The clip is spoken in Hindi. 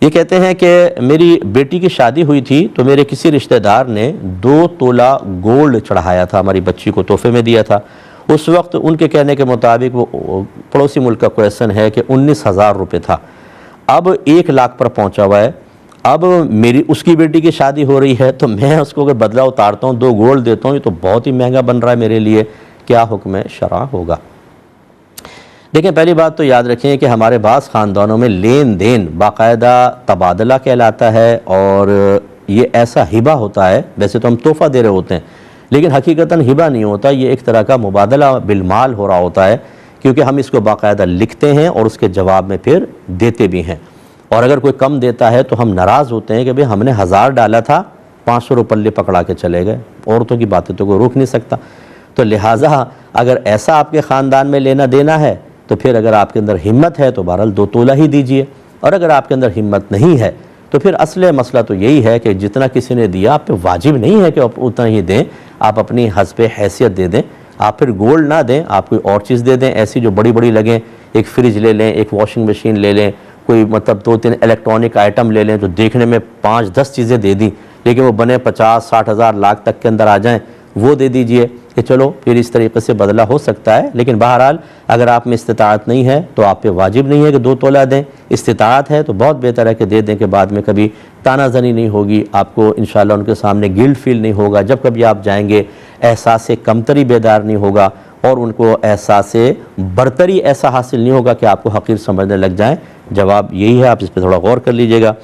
ये कहते हैं कि मेरी बेटी की शादी हुई थी तो मेरे किसी रिश्तेदार ने 2 तोला गोल्ड चढ़ाया था, हमारी बच्ची को तोहफे में दिया था। उस वक्त उनके कहने के मुताबिक वो पड़ोसी मुल्क का क्वेश्चन है कि 19,000 रुपये था, अब 1 लाख पर पहुंचा हुआ है। अब मेरी उसकी बेटी की शादी हो रही है तो मैं उसको अगर बदला उतारता हूँ, 2 गोल्ड देता हूँ, ये तो बहुत ही महंगा बन रहा है मेरे लिए, क्या हुक्म शरअ होगा? देखें, पहली बात तो याद रखें कि हमारे बाज़ ख़ानदानों में लेन देन बाकायदा तबादला कहलाता है, और ये ऐसा हिबा होता है। वैसे तो हम तोहफ़ा दे रहे होते हैं, लेकिन हकीकतन हिबा नहीं होता, ये एक तरह का मुबादला बिलमाल हो रहा होता है, क्योंकि हम इसको बाकायदा लिखते हैं और उसके जवाब में फिर देते भी हैं। और अगर कोई कम देता है तो हम नाराज़ होते हैं कि भाई हमने 1000 डाला था, 500 रुपये पकड़ा के चले गए। औरतों की बातें तो कोई रोक नहीं सकता। तो लिहाजा अगर ऐसा आपके ख़ानदान में लेना देना है तो फिर अगर आपके अंदर हिम्मत है तो बहरहाल 2 तोला ही दीजिए, और अगर आपके अंदर हिम्मत नहीं है तो फिर असले मसला तो यही है कि जितना किसी ने दिया आप पे वाजिब नहीं है कि आप उतना ही दें, आप अपनी हस्बे हैसियत दे दें। आप फिर गोल्ड ना दें, आप कोई और चीज़ दे दें ऐसी जो बड़ी बड़ी लगें। एक फ्रिज ले लें, एक वॉशिंग मशीन ले लें, कोई मतलब 2-3 इलेक्ट्रॉनिक आइटम ले लें जो देखने में 5-10 चीज़ें दे दी लेकिन वो बने 50-60 हज़ार लाख तक के अंदर आ जाएं, वो दे दीजिए कि चलो फिर इस तरीके से बदला हो सकता है। लेकिन बहरहाल अगर आप में इस्तिताअत नहीं है तो आप पे वाजिब नहीं है कि 2 तोला दें। इस्तिताअत है तो बहुत बेहतर है कि दे दें कि बाद में कभी तानाजनी नहीं होगी, आपको इंशाअल्लाह उनके सामने गिल्ट फील नहीं होगा। जब कभी आप जाएंगे एहसास कमतरी बेदार नहीं होगा, और उनको एहसास बरतरी ऐसा हासिल नहीं होगा कि आपको हकीर समझने लग जाएं। जवाब यही है, आप इस पर थोड़ा गौर कर लीजिएगा।